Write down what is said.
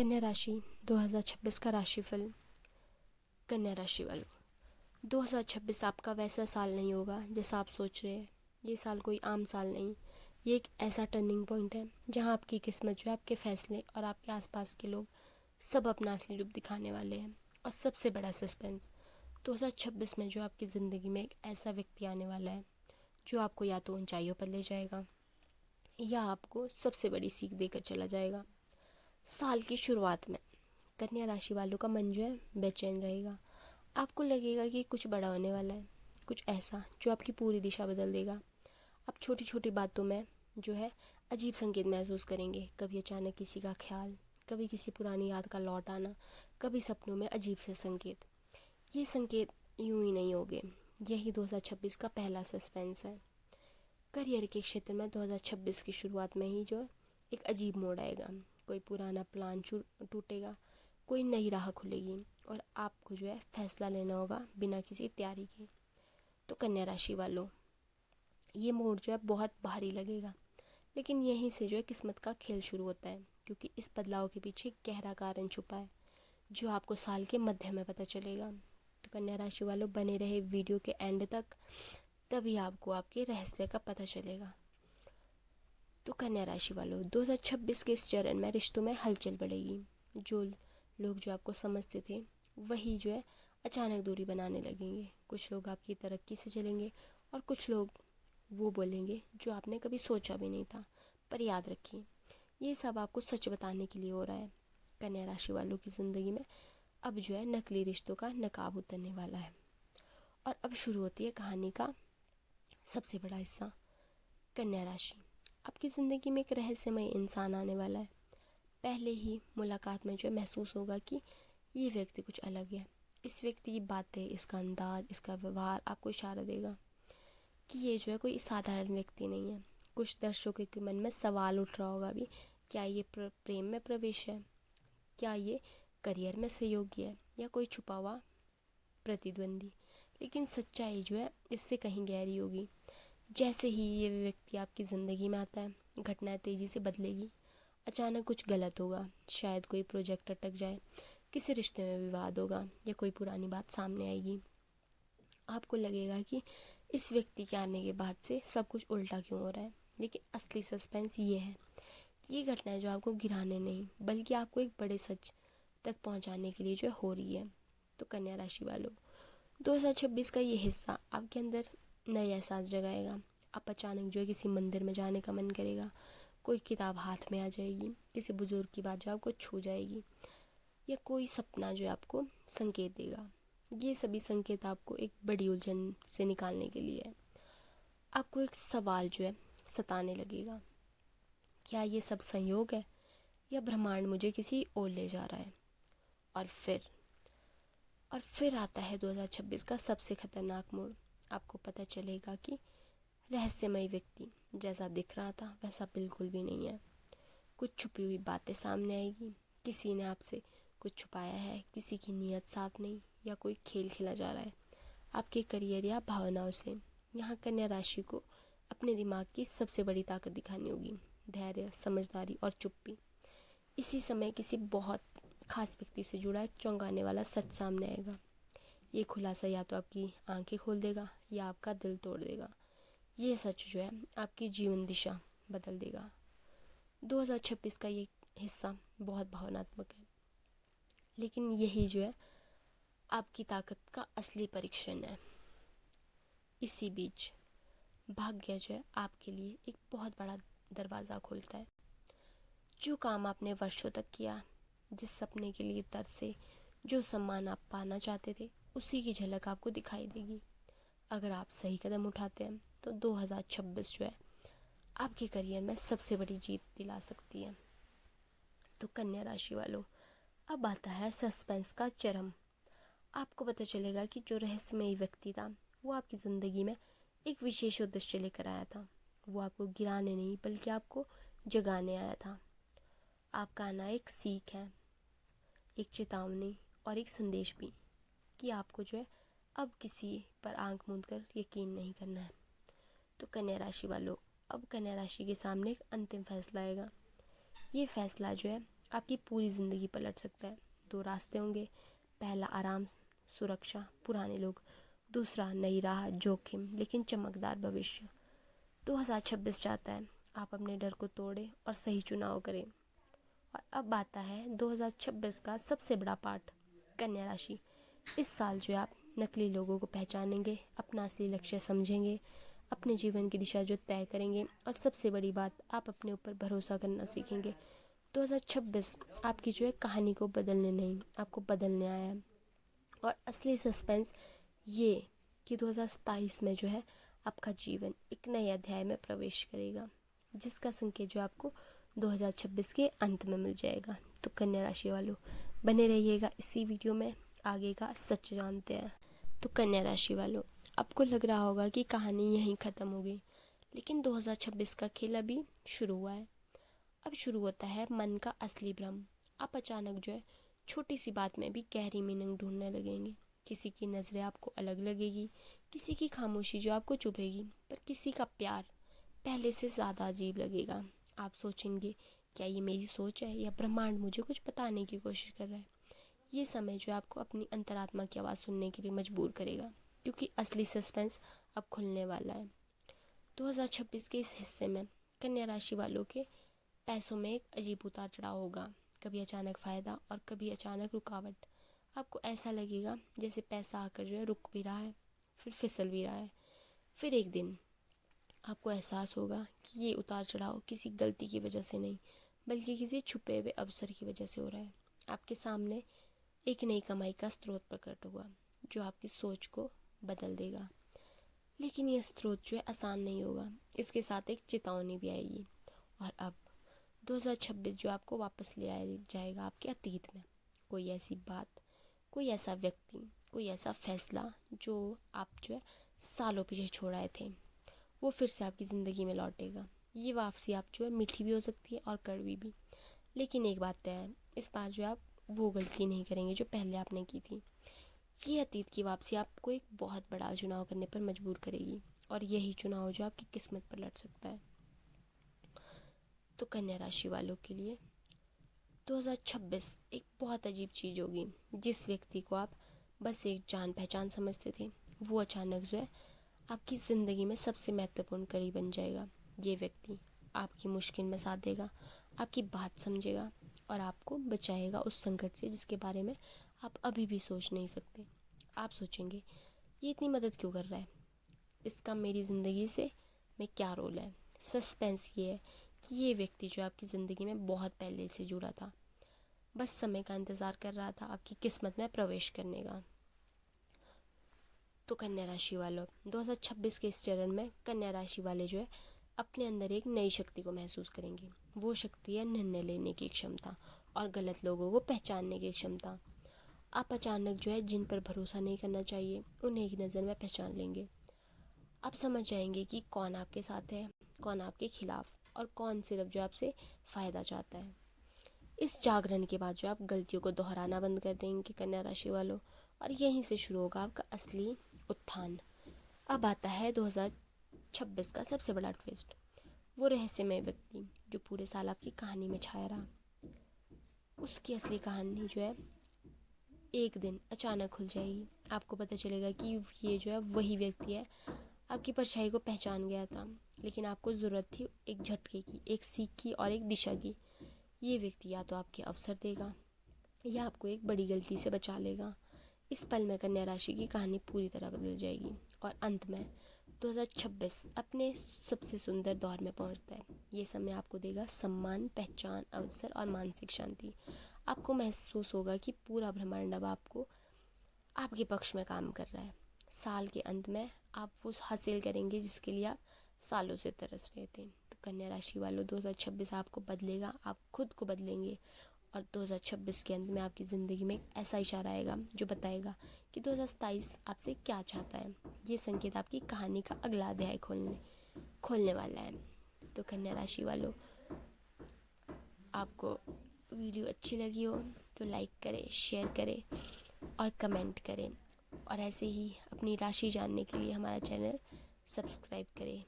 कन्या राशि 2026 का राशिफल। कन्या राशि वालों, 2026 आपका वैसा साल नहीं होगा जैसा आप सोच रहे हैं। ये साल कोई आम साल नहीं, ये एक ऐसा टर्निंग पॉइंट है जहां आपकी किस्मत जो है, आपके फैसले और आपके आसपास के लोग सब अपना असली रूप दिखाने वाले हैं। और सबसे बड़ा सस्पेंस, 2026 में जो आपकी ज़िंदगी में एक ऐसा व्यक्ति आने वाला है जो आपको या तो ऊंचाइयों पर ले जाएगा या आपको सबसे बड़ी सीख देकर चला जाएगा। साल की शुरुआत में कन्या राशि वालों का मन जो है बेचैन रहेगा। आपको लगेगा कि कुछ बड़ा होने वाला है, कुछ ऐसा जो आपकी पूरी दिशा बदल देगा। आप छोटी छोटी बातों में जो है अजीब संकेत महसूस करेंगे। कभी अचानक किसी का ख्याल, कभी किसी पुरानी याद का लौट आना, कभी सपनों में अजीब से संकेत। ये संकेत यूं ही नहीं होंगे, यही 2026 का पहला सस्पेंस है। करियर के क्षेत्र में 2026 की शुरुआत में ही जो है एक अजीब मोड़ आएगा। कोई पुराना प्लान टूटेगा, कोई नई राह खुलेगी और आपको जो है फैसला लेना होगा बिना किसी तैयारी के। तो कन्या राशि वालों, ये मोड़ जो है बहुत भारी लगेगा, लेकिन यहीं से जो है किस्मत का खेल शुरू होता है, क्योंकि इस बदलाव के पीछे एक गहरा कारण छुपा है जो आपको साल के मध्य में पता चलेगा। तो कन्या राशि वालों, बने रहे वीडियो के एंड तक, तभी आपको आपके रहस्य का पता चलेगा। तो कन्या राशि वालों, 2026 के इस चरण में रिश्तों में हलचल बढ़ेगी। जो लोग जो आपको समझते थे वही जो है अचानक दूरी बनाने लगेंगे। कुछ लोग आपकी तरक्की से चलेंगे और कुछ लोग वो बोलेंगे जो आपने कभी सोचा भी नहीं था। पर याद रखिए, ये सब आपको सच बताने के लिए हो रहा है। कन्या राशि वालों की ज़िंदगी में अब जो है नकली रिश्तों का नकाब उतरने वाला है और अब शुरू होती है कहानी का सबसे बड़ा हिस्सा। कन्या राशि, आपकी ज़िंदगी में एक रहस्यमय इंसान आने वाला है। पहले ही मुलाकात में जो महसूस होगा कि ये व्यक्ति कुछ अलग है। इस व्यक्ति की बातें, इसका अंदाज, इसका व्यवहार आपको इशारा देगा कि ये जो है कोई साधारण व्यक्ति नहीं है। कुछ दर्शकों के मन में सवाल उठ रहा होगा भी, क्या ये प्रेम में प्रवेश है, क्या ये करियर में सहयोगी है, या कोई छुपा हुआ प्रतिद्वंदी। लेकिन सच्चाई जो है इससे कहीं गहरी होगी। जैसे ही ये व्यक्ति आपकी ज़िंदगी में आता है, घटनाएं तेज़ी से बदलेगी। अचानक कुछ गलत होगा, शायद कोई प्रोजेक्ट अटक जाए, किसी रिश्ते में विवाद होगा या कोई पुरानी बात सामने आएगी। आपको लगेगा कि इस व्यक्ति के आने के बाद से सब कुछ उल्टा क्यों हो रहा है। लेकिन असली सस्पेंस ये है, ये घटनाएं जो आपको गिराने नहीं बल्कि आपको एक बड़े सच तक पहुंचाने के लिए जो हो रही है। तो कन्या राशि वालों, 2026 का ये हिस्सा आपके अंदर नए एहसास जगाएगा। आप अचानक जो है किसी मंदिर में जाने का मन करेगा, कोई किताब हाथ में आ जाएगी, किसी बुजुर्ग की बात जो आपको छू जाएगी, या कोई सपना जो है आपको संकेत देगा। ये सभी संकेत आपको एक बड़ी उलझन से निकालने के लिए है। आपको एक सवाल जो है सताने लगेगा, क्या ये सब संयोग है या ब्रह्मांड मुझे किसी और ले जा रहा है। और फिर आता है 2026 का सबसे खतरनाक मोड़। आपको पता चलेगा कि रहस्यमय व्यक्ति जैसा दिख रहा था वैसा बिल्कुल भी नहीं है। कुछ छुपी हुई बातें सामने आएगी, किसी ने आपसे कुछ छुपाया है, किसी की नीयत साफ नहीं, या कोई खेल खेला जा रहा है आपके करियर या भावनाओं से। यहाँ कन्या राशि को अपने दिमाग की सबसे बड़ी ताकत दिखानी होगी, धैर्य, समझदारी और चुप्पी। इसी समय किसी बहुत खास व्यक्ति से जुड़ा एक चौंकाने वाला सच सामने आएगा। ये खुलासा या तो आपकी आंखें खोल देगा या आपका दिल तोड़ देगा। ये सच जो है आपकी जीवन दिशा बदल देगा। 2026 का ये हिस्सा बहुत भावनात्मक है, लेकिन यही जो है आपकी ताकत का असली परीक्षण है। इसी बीच भाग्य जो है आपके लिए एक बहुत बड़ा दरवाज़ा खोलता है। जो काम आपने वर्षों तक किया, जिस सपने के लिए तरसे, जो सम्मान आप पाना चाहते थे, उसी की झलक आपको दिखाई देगी। अगर आप सही कदम उठाते हैं तो 2026 जो है आपके करियर में सबसे बड़ी जीत दिला सकती है। तो कन्या राशि वालों, अब आता है सस्पेंस का चरम। आपको पता चलेगा कि जो रहस्यमय व्यक्ति था वो आपकी ज़िंदगी में एक विशेष उद्देश्य लेकर आया था। वो आपको गिराने नहीं बल्कि आपको जगाने आया था। आपका आना एक सीख है, एक चेतावनी और एक संदेश भी, कि आपको जो है अब किसी पर आंख मूंद कर यकीन नहीं करना है। तो कन्या राशि वालों, अब कन्या राशि के सामने एक अंतिम फैसला आएगा। ये फैसला जो है आपकी पूरी ज़िंदगी पलट सकता है। दो रास्ते होंगे, पहला आराम, सुरक्षा, पुराने लोग, दूसरा नई राह, जोखिम लेकिन चमकदार भविष्य। 2026 चाहता है आप अपने डर को तोड़ें और सही चुनाव करें। और अब आता है 2026 का सबसे बड़ा पार्ट, कन्या राशि। इस साल जो आप नकली लोगों को पहचानेंगे, अपना असली लक्ष्य समझेंगे, अपने जीवन की दिशा जो तय करेंगे और सबसे बड़ी बात, आप अपने ऊपर भरोसा करना सीखेंगे। 2026 आपकी जो है कहानी को बदलने नहीं, आपको बदलने आया है। और असली सस्पेंस ये कि 2027 में जो है आपका जीवन एक नए अध्याय में प्रवेश करेगा, जिसका संकेत जो आपको 2026 के अंत में मिल जाएगा। तो कन्या राशि वालों, बने रहिएगा इसी वीडियो में, आगे का सच जानते हैं। तो कन्या राशि वालों, आपको लग रहा होगा कि कहानी यहीं ख़त्म हो गई, लेकिन 2026 का खेल अभी शुरू हुआ है। अब शुरू होता है मन का असली भ्रम। आप अचानक जो है छोटी सी बात में भी गहरी मीनिंग ढूंढने लगेंगे। किसी की नज़रें आपको अलग लगेगी, किसी की खामोशी जो आपको चुभेगी, पर किसी का प्यार पहले से ज़्यादा अजीब लगेगा। आप सोचेंगे, क्या ये मेरी सोच है या ब्रह्मांड मुझे कुछ बताने की कोशिश कर रहा है। ये समय जो है आपको अपनी अंतरात्मा की आवाज़ सुनने के लिए मजबूर करेगा, क्योंकि असली सस्पेंस अब खुलने वाला है। 2026 के इस हिस्से में कन्या राशि वालों के पैसों में एक अजीब उतार चढ़ाव होगा। कभी अचानक फ़ायदा और कभी अचानक रुकावट। आपको ऐसा लगेगा जैसे पैसा आकर जो है रुक भी रहा है, फिर फिसल भी रहा है। फिर एक दिन आपको एहसास होगा कि ये उतार चढ़ाव किसी गलती की वजह से नहीं, बल्कि किसी छुपे हुए अवसर की वजह से हो रहा है। आपके सामने एक नई कमाई का स्रोत प्रकट हुआ, जो आपकी सोच को बदल देगा। लेकिन यह स्रोत जो है आसान नहीं होगा, इसके साथ एक चेतावनी भी आएगी। और अब 2026 जो आपको वापस ले आया जाएगा आपके अतीत में। कोई ऐसी बात, कोई ऐसा व्यक्ति, कोई ऐसा फैसला जो आप जो है सालों पीछे छोड़ आए थे, वो फिर से आपकी ज़िंदगी में लौटेगा। ये वापसी आप जो है मीठी भी हो सकती है और कड़वी भी। लेकिन एक बात तय है, इस बार जो आप वो गलती नहीं करेंगे जो पहले आपने की थी। ये अतीत की वापसी आपको एक बहुत बड़ा चुनाव करने पर मजबूर करेगी, और यही चुनाव जो आपकी किस्मत पर लड़ सकता है। तो कन्या राशि वालों के लिए 2026 एक बहुत अजीब चीज़ होगी। जिस व्यक्ति को आप बस एक जान पहचान समझते थे, वो अचानक जो है आपकी ज़िंदगी में सबसे महत्वपूर्ण कड़ी बन जाएगा। ये व्यक्ति आपकी मुश्किल में साथ देगा, आपकी बात समझेगा और आपको बचाएगा उस संकट से जिसके बारे में आप अभी भी सोच नहीं सकते। आप सोचेंगे, ये इतनी मदद क्यों कर रहा है, इसका मेरी ज़िंदगी से में क्या रोल है। सस्पेंस ये है कि ये व्यक्ति जो आपकी ज़िंदगी में बहुत पहले से जुड़ा था, बस समय का इंतज़ार कर रहा था आपकी किस्मत में प्रवेश करने का। तो कन्या राशि वालों, 2026 के इस चरण में कन्या राशि वाले जो है अपने अंदर एक नई शक्ति को महसूस करेंगे। वो शक्ति है निर्णय लेने की क्षमता और गलत लोगों को पहचानने की क्षमता। आप अचानक जो है जिन पर भरोसा नहीं करना चाहिए, उन्हें एक नज़र में पहचान लेंगे। आप समझ जाएंगे कि कौन आपके साथ है, कौन आपके खिलाफ, और कौन सिर्फ जो आपसे फ़ायदा चाहता है। इस जागरण के बाद जो आप गलतियों को दोहराना बंद कर देंगे कन्या राशि वालों, और यहीं से शुरू होगा आपका असली उत्थान। अब आता है 2026 का सबसे बड़ा ट्विस्ट, वो रहस्यमय व्यक्ति जो पूरे साल आपकी कहानी में छाया रहा। उसकी असली कहानी जो है एक दिन अचानक खुल जाएगी। आपको पता चलेगा कि ये जो है वही व्यक्ति है, आपकी परछाई को पहचान गया था, लेकिन आपको ज़रूरत थी एक झटके की, एक सीख की और एक दिशा की। ये व्यक्ति या तो आपके अवसर देगा या आपको एक बड़ी गलती से बचा लेगा। इस पल में कन्या राशि की कहानी पूरी तरह बदल जाएगी और अंत में 2026 अपने सबसे सुंदर दौर में पहुंचता है। ये समय आपको देगा सम्मान, पहचान, अवसर और मानसिक शांति। आपको महसूस होगा कि पूरा ब्रह्मांड अब आपके पक्ष में काम कर रहा है। साल के अंत में आप वो हासिल करेंगे जिसके लिए आप सालों से तरस रहे थे। तो कन्या राशि वालों, 2026 आपको बदलेगा, आप खुद को बदलेंगे, और 2026 के अंत में आपकी ज़िंदगी में एक ऐसा इशारा आएगा जो बताएगा कि 2027 आपसे क्या चाहता है। ये संकेत आपकी कहानी का अगला अध्याय खोलने वाला है। तो कन्या राशि वालों, आपको वीडियो अच्छी लगी हो तो लाइक करें, शेयर करें और कमेंट करें, और ऐसे ही अपनी राशि जानने के लिए हमारा चैनल सब्सक्राइब करें।